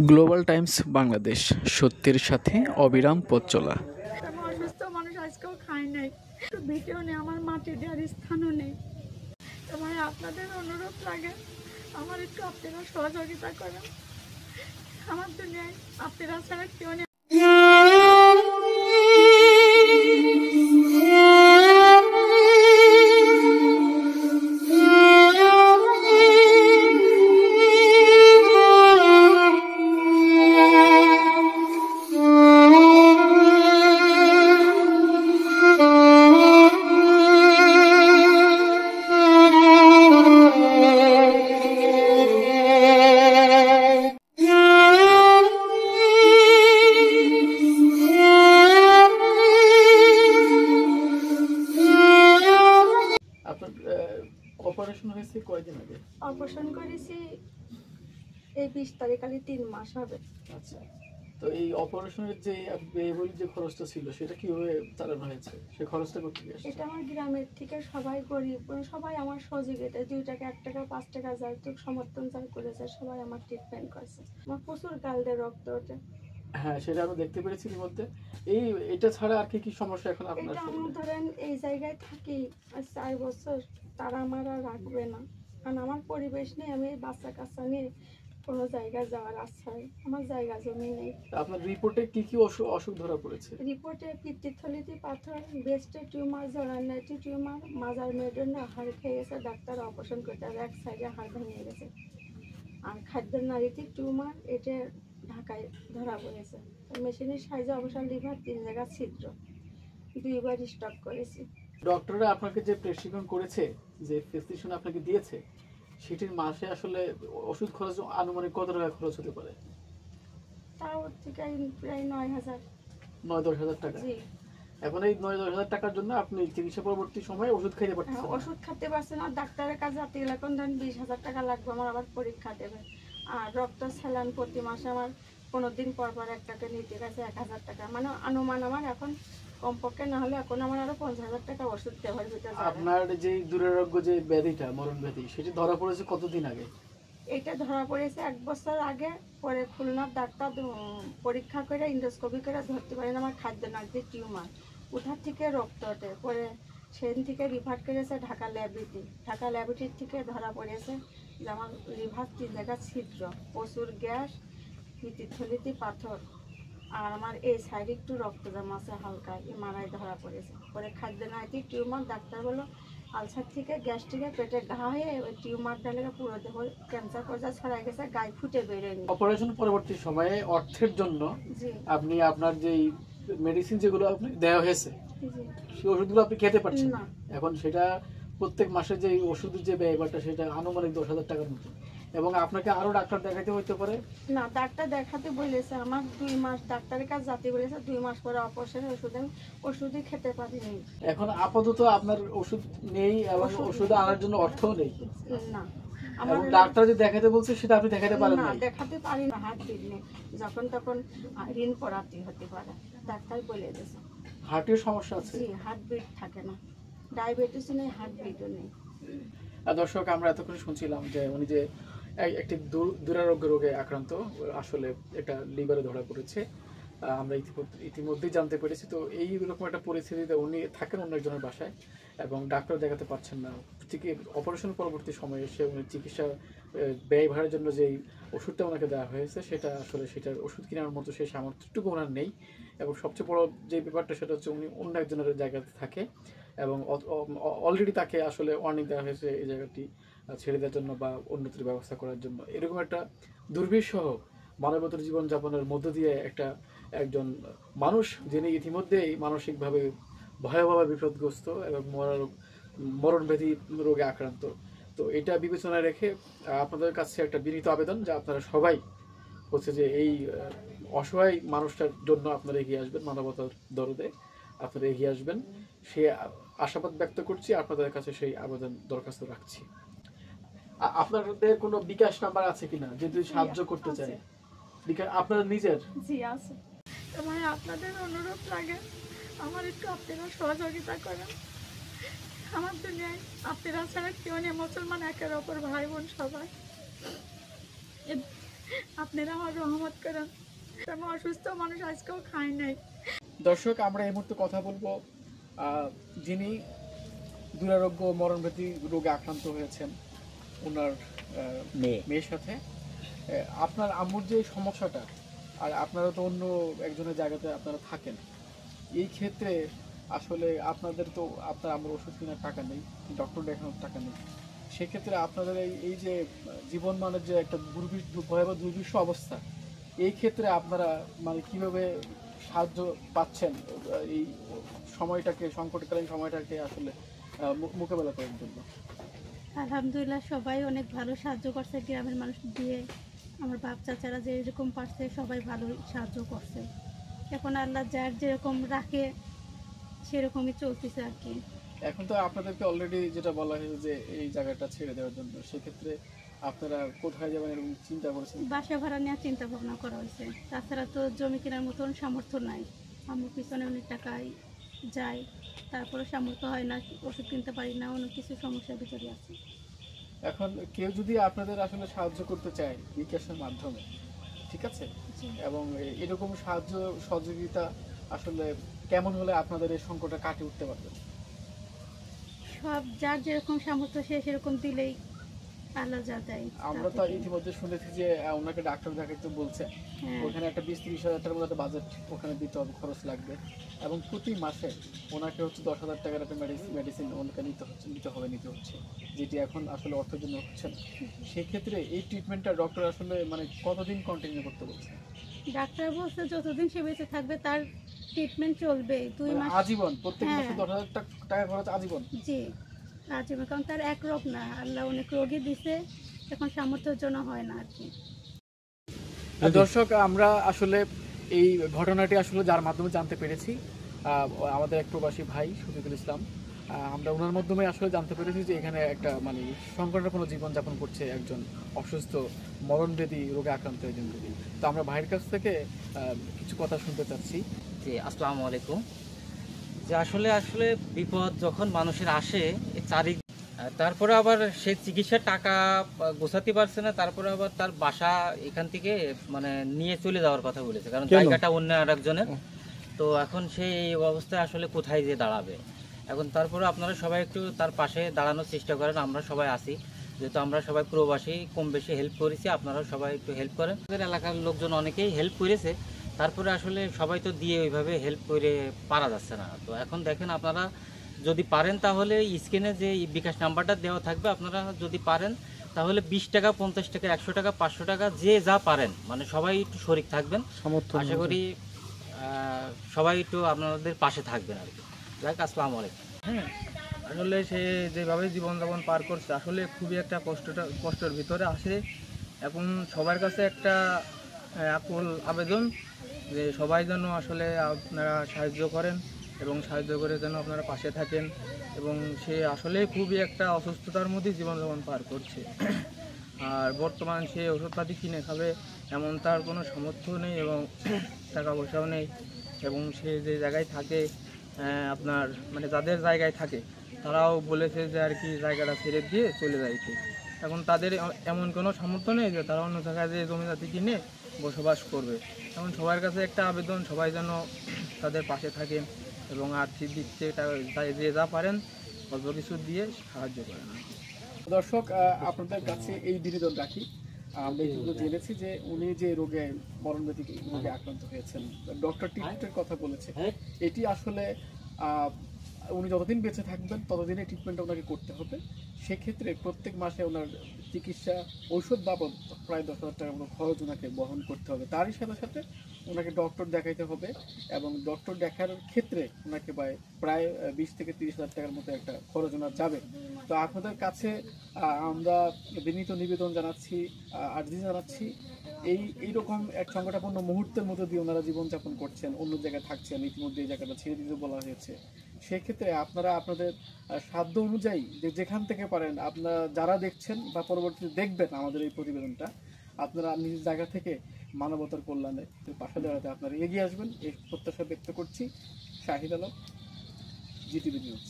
Global Times Bangladesh, সত্যের সাথে অবিরাম পথ চলা। আমি অসুস্থ মানুষ, আজকেও খাই নাই, একটু ভিটেও নেই, আমার মাটি দেওয়ার স্থানও নেই। তো ভাই আপনাদের অনুরোধ লাগে, আমার একটু আপনারা সহযোগিতা করেন। আমার দুনিয়ায় আপনারা ছাড়া কেউ নেই। অপারেশন হয়েছে কয়দিন আগে? অপারেশন করেছি এই 20 তারিখ, খালি 3 মাস হবে। আচ্ছা, তো এই অপারেশনের যে ব্যয়বহুল যে খরচটা ছিল সেটা কিভাবে চালানো হয়েছে? সেই খরচটা করতে গিয়ে এটা আমার গ্রামের থেকে সবাই গরিব, সবাই আমার সহযোগিতা, 2 টাকা 1 টাকা 5 টাকা যায় তো সমর্থন যাই করেছে, সবাই আমার ট্রিটমেন্ট করছে। আমার প্রচুর কালদের রক্ত ওঠে। হ্যাঁ, সেটা আমি দেখতে পেরেছি এর মধ্যে। এটা ছাড়া আর কি সমস্যা এখন আপনার? এটা আমি ধরেন এই জায়গায় থাকি আর 4 বছর, তারা আমার আর রাখবে না, কারণ আমার পরিবেশ নেই, আমি বাচ্চা কাচ্চা নিয়ে কোনো জায়গায় যাওয়ার আশ্রয়, আমার জায়গা জমি নেই। আপনার রিপোর্টে কি কি অসুখ ধরা পড়েছে? রিপোর্টে পিত্তথলিতে পাথর, ব্রেস্টে টিউমার, জরায়ুতে টিউমার, মাজার মেরুদণ্ডে হাড় খেয়ে গেছে, ডাক্তার অপারেশন করতে হবে, এক সাইডে হাড় ভেঙে গেছে। আর খাদ্যের নালীতে টিউমার, এটা ঢাকায় ধরা পড়েছে। মেশিনের সাহায্যে অবসর লিভার 3 জায়গা ছিদ্র, 2বার স্টক করেছি। ডক্টররা আপনাকে যে প্রেসক্রিপশন করেছে, যে প্রেসক্রিপশন আপনাকে দিয়েছে, সেটির মাসে আসলে ওষুধ খরচ আনুমানিক কত টাকা খরচ হতে পারে? তাও থেকে প্রায় 9,000। 9-10 হাজার টাকা। জি। এখন এই 9-10 হাজার টাকার জন্য আপনি চিকিৎসা পরবর্তী সময়ে ওষুধ খাইতে পারতেছেন না। ওষুধ খেতে পারছে না, ডাক্তারের কাছে যেতে গেলে এখন ধরেন 20,000 টাকা লাগবে, আমার আবার পরীক্ষা দেবে। আর রক্ত স্যালাইন প্রতি মাসে আমার 15 দিন পর পর একটাকে নিতে গেছে 1,000 টাকা, মানে অনুমান আমার এখন কমপক্ষে না হলে এখন আমার আরো 50,000 টাকা ওষুধ দেওয়ার ভিতরে যাবে। আপনার যে দুরারোগ্য যে ব্যাধিটা, মরণ ব্যাধি, সেটি ধরা পড়েছে কতদিন আগে? এটা ধরা পড়েছে 1 বছর আগে। পরে খুলনার ডাক্তার পরীক্ষা করে ইন্ডোস্কোপি করে ধরতে পারেন আমার খাদ্য নালীতে টিউমার, ওঠার থেকে রক্ত ওঠে। পরে সেদিন থেকে রিফার করেছে ঢাকা ল্যাবরেটরি, ঢাকা ল্যাবরেটরির থেকে ধরা পড়েছে যে আমার লিভার 3 জায়গা ছিদ্র, প্রচুর গ্যাস, পিত্তথলিতে পাথর, আর আমার এই সাইডে একটু রক্ত জমা আছে হালকা, এমআরআই ধরা পড়েছে। পরে খাদ্য নালীতে টিউমার, ডাক্তার বললো আলসার থেকে গ্যাস থেকে পেটে ঘা হয়ে ওই টিউমারটা লেগে পুরো দেহ ক্যান্সার পর্যায়ে ছড়াই গেছে, গায়ে ফুটে বেরোয়নি। অপারেশন পরবর্তী সময়ে অর্থের জন্য জি আপনি আপনার যেই মেডিসিন যেগুলো আপনি দেওয়া হয়েছে, জি সেই ওষুধগুলো আপনি খেতে পারছেন না। এখন সেটা প্রত্যেক মাসে যে ওষুধের যে ব্যয়টা, সেটা আনুমানিক 10 হাজার টাকার মতো, এবং আপনাকে আরো ডাক্তার দেখাতে হইতে পারে। না, ডাক্তার দেখাতে বলেছে আমার 2 মাস, ডাক্তারের কাছে যেতে বলেছে 2 মাস পরে অপারেশনের ওষুধ, আমি ওষুধই খেতে পারিনি। এখন আপাতত আপনার ওষুধ নেই এবং ওষুধ আনার জন্য অর্থও নেই। না, এবং আমার ডাক্তার যে দেখাতে বলছে সেটা আপনি দেখাতে পারেন না, না। দেখাতে পারি না, হার্ট বিট নেই, যখন তখন ঋণ করাতে হতে পারে, ডাক্তার বলে দিয়েছে। হার্টের সমস্যা আছে? জি, হার্ট বিট থাকে না, ডায়াবেটিসও নেই, হার্ট বিটও নেই। দর্শক, আমরা এতক্ষণ শুনছিলাম যে উনি যে একটি দুরারোগ্য রোগে আক্রান্ত, আসলে এটা লিভারে ধরা পড়েছে। আমরা ইতিমধ্যেই জানতে পেরেছি। তো এইরকম একটা পরিস্থিতিতে উনি থাকেন অন্য একজনের বাসায় এবং ডাক্তার দেখাতে পারছেন না। ঠিক অপারেশন পরবর্তী সময়ে এসে উনি চিকিৎসা ব্যয়ভারের জন্য যেই ওষুধটা ওনাকে দেওয়া হয়েছে, সেটা আসলে সেটার ওষুধ কেনার মতো সেই সামর্থ্যটুকু ওনার নেই। এবং সবচেয়ে বড় যে ব্যাপারটা সেটা হচ্ছে উনি অন্য একজনের জায়গাতে থাকে এবং অলরেডি তাকে আসলে ওয়ার্নিং দেওয়া হয়েছে এই জায়গাটি ছেড়ে দেওয়ার জন্য বা অন্যত্র ব্যবস্থা করার জন্য। এরকম একটা দুর্বিষহ মানবতার জীবনযাপনের মধ্য দিয়ে একজন মানুষ, যিনি ইতিমধ্যেই মানসিকভাবে ভয়াবহ বিপদগ্রস্ত এবং মরণ ব্যাধি রোগে আক্রান্ত। তো এটা বিবেচনায় রেখে আপনাদের কাছে একটা বিনীত আবেদন যে আপনারা সবাই হচ্ছে যে এই অসহায় মানুষটার জন্য আপনারা এগিয়ে আসবেন, মানবতার দরদে আপনারা এগিয়ে আসবেন, সে আশাবাদ ব্যক্ত করছি। আপনাদের কাছে সেই আবেদন দরখাস্ত রাখছি। আপনাদের কোনো বিকাশ নাম্বার আছে কিনা, যদি সাহায্য করতে চাই? আপনার নিজের? জি আছে। তো ভাই আপনাদের অনুরোধ লাগে, আমার একটু আপনারা সহযোগিতা করেন। আমার দুনিয়ায় আপনারা ছাড়া কেউ নেই, মুসলমান একের অপর ভাই বোন সবাই। আপনারা আমার রহমত করেন, আমি অসুস্থ মানুষ আজকেও খাই নাই। দর্শক, আমরা এই মুহূর্তে কথা বলবো যিনি দুরারোগ্য মরণব্যাধি রোগে আক্রান্ত হয়েছেন, ওনার মেয়ের সাথে। আপনার আম্মুর যে সমস্যাটা, আর আপনারা তো অন্য একজনের জায়গাতে আপনারা থাকেন, এই ক্ষেত্রে আসলে আপনাদের তো আপনার আম্মুর ওষুধ কেনার টাকা নেই, ডক্টর দেখানোর টাকা নেই। সেক্ষেত্রে আপনাদের এই যে জীবন মানের যে একটা ভয়াবহ দুর্বিষ অবস্থা, এই ক্ষেত্রে আপনারা মানে কিভাবে সাহায্য পাচ্ছেন এই সময়টাকে, সংকটকালীন সময়টাকে আসলে মোকাবেলা করার জন্য? আলহামদুলিল্লাহ, সবাই অনেক ভালো সাহায্য করছে, গ্রামের মানুষ দিয়ে আমার বাপ চাচারা যে এরকম পারছে সবাই ভালো সাহায্য করছে। এখন আল্লাহ যার যেরকম রাখে সেরকমই চলতেছে আর কি। এখন তো আপনাদেরকে অলরেডি যেটা বলা হয়েছে যে এই জায়গাটা ছেড়ে দেওয়ার জন্য, সেক্ষেত্রে আপনারা কোথায় যাবেন এরকম চিন্তা করেছেন? বাসা ভাড়া নেওয়ার চিন্তা ভাবনা করা হয়েছে। তাছাড়া তো জমি কেনার মতন সামর্থ্য নাই, আমার পিছনে অনেক টাকাই যায়, তারপরে সামর্থ্য হয় না, ওষুধ কিনতে পারি না, অনেক কিছু সমস্যার ভিতরে আছে। এখন কেউ যদি আপনাদের আসলে সাহায্য করতে চায় বিকাশের মাধ্যমে, ঠিক আছে, জি। এবং এরকম সাহায্য সহযোগিতা আসলে কেমন হলে আপনাদের এই সংকটটা কাটিয়ে উঠতে পারবেন? সব যার যেরকম সামর্থ্য সে সেরকম দিলেই আল্লাহ যা দেয়। আমরা তো ইতিমধ্যে শুনেছি যে ওনাকে ডাক্তার দেখাতে বলছে, হ্যাঁ, ওখানে একটা 20-30 হাজার টাকার মতো একটা বাজেট ওখানে দিতে হবে, খরচ লাগবে, এবং প্রতি মাসে ওনাকে হচ্ছে 10,000 টাকার একটা মেডিসিন ওনাকে নিতে হচ্ছে, যেটি এখন আসলে অর্থের জন্য হচ্ছে না। সেক্ষেত্রে এই ট্রিটমেন্টটা ডক্টর আসলে মানে কতদিন কন্টিনিউ করতে বলছে? ডাক্তার বলছে যতদিন সে বেঁচে থাকবে তার ট্রিটমেন্ট চলবে 2 মানে মাস। আজীবন, প্রত্যেক মাসে হ্যাঁ। 10,000 টাকা খরচ আজীবন? জি, আজীবন, কারণ তার এক রোগ না, আল্লাহ অনেক রোগী দিছে, এখন সামর্থ্যের জন্য হয় না আর কি। দর্শক, আমরা আসলে এই ঘটনাটি আসলে যার মাধ্যমে জানতে পেরেছি, আমাদের এক প্রবাসী ভাই শফিকুল ইসলাম, আমরা ওনার মাধ্যমে আসলে জানতে পেরেছি যে এখানে একটা মানে সংকটাপন্ন জীবনযাপন করছে একজন অসুস্থ মরণবেদী রোগে আক্রান্ত একজন রোগী। তো আমরা ভাইয়ের কাছ থেকে কিছু কথা শুনতে চাচ্ছি। জি, আসসালামু আলাইকুম। যে আসলে আসলে বিপদ যখন মানুষের আসে তারপরে আবার সে চিকিৎসার টাকা গোছাতে পারছে না, তারপরে আবার তার বাসা এখান থেকে মানে নিয়ে চলে যাওয়ার কথা বলেছে, কারণ জায়গাটা অন্য আরেকজনের। তো এখন সেই অবস্থায় আসলে কোথায় যে দাঁড়াবে এখন, তারপরে আপনারা সবাই একটু তার পাশে দাঁড়ানোর চেষ্টা করেন, আমরা সবাই আছি, যেহেতু আমরা সবাই প্রবাসী, কম বেশি হেল্প করেছি, আপনারাও সবাই একটু হেল্প করেন। আমাদের এলাকার লোকজন অনেকেই হেল্প করেছে, তারপরে আসলে সবাই তো দিয়ে ওইভাবে হেল্প করে পারা যাচ্ছে না। তো এখন দেখেন, আপনারা যদি পারেন তাহলে স্ক্রিনে যে বিকাশ নাম্বারটা দেওয়া থাকবে, আপনারা যদি পারেন তাহলে 20 টাকা, 50 টাকা, 100 টাকা, 500 টাকা, যে যা পারেন, মানে সবাই একটু শরিক থাকবেন। আশা করি সবাই একটু আপনাদের পাশে থাকবেন আর কি। যাক, আসসালামু আলাইকুম। হ্যাঁ, আসলে সে যেভাবে জীবনযাপন পার করছে আসলে খুবই একটা কষ্টের ভিতরে আসে। এখন সবার কাছে একটা আকুল আবেদন যে সবাই যেন আসলে আপনারা সাহায্য করেন এবং সাহায্য করে যেন আপনারা পাশে থাকেন। এবং সে আসলে খুবই একটা অসুস্থতার মধ্যে জীবনযাপন পার করছে। আর বর্তমান সে ওষুধপাতি কিনে খাবে এমন তার কোনো সামর্থ্য নেই এবং টাকা পয়সাও নেই। এবং সে যে জায়গায় থাকে, আপনার মানে যাদের জায়গায় থাকে তারাও বলেছে যে আর কি জায়গাটা ছেড়ে দিয়ে চলে যাইতে। এখন তাদের এমন কোনো সামর্থ্য নেই যে তারা অন্য জায়গায় যে জমিজাতি কিনে বসবাস করবে। এখন সবার কাছে একটা আবেদন, সবাই যেন তাদের পাশে থাকেন এবং আর্থিক দিক থেকে যে যা পারেন অল্প কিছু দিয়ে সাহায্য করেন। দর্শক, আপনাদের কাছে এই বিনোদন রাখি, আমরা এইটুকু জেনেছি যে উনি যে রোগে মরণব্যাধি রোগে আক্রান্ত হয়েছেন, ডক্টর ট্রিটমেন্টের কথা বলেছে, এটি আসলে উনি যতদিন বেঁচে থাকবেন ততদিনে ট্রিটমেন্ট ওনাকে করতে হবে। সেক্ষেত্রে প্রত্যেক মাসে ওনার চিকিৎসা ঔষধ বাবদ প্রায় 10,000 টাকার মতো খরচ ওনাকে বহন করতে হবে। তারই সাথে সাথে ওনাকে ডক্টর দেখাইতে হবে, এবং ডক্টর দেখার ক্ষেত্রে ওনাকে প্রায় 20 থেকে 30,000 টাকার মতো একটা খরচ ওনার যাবে। তো আপনাদের কাছে আমরা বিনীত নিবেদন জানাচ্ছি, আর্জি জানাচ্ছি, এইরকম এক সংকটাপন্ন মুহূর্তের মধ্যে দিয়ে ওনারা জীবনযাপন করছেন, অন্য জায়গায় থাকছেন, ইতিমধ্যে এই জায়গাটা ছেড়ে দিতে বলা হয়েছে। সেক্ষেত্রে আপনারা আপনাদের সাধ্য অনুযায়ী যেখান থেকে পারেন, আপনারা যারা দেখছেন বা পরবর্তীতে দেখবেন আমাদের এই প্রতিবেদনটা, আপনারা নিজ জায়গা থেকে মানবতার কল্যাণে পাশে দাঁড়াতে আপনারা এগিয়ে আসবেন, এই প্রত্যাশা ব্যক্ত করছি। Shahid Alam, GTV news.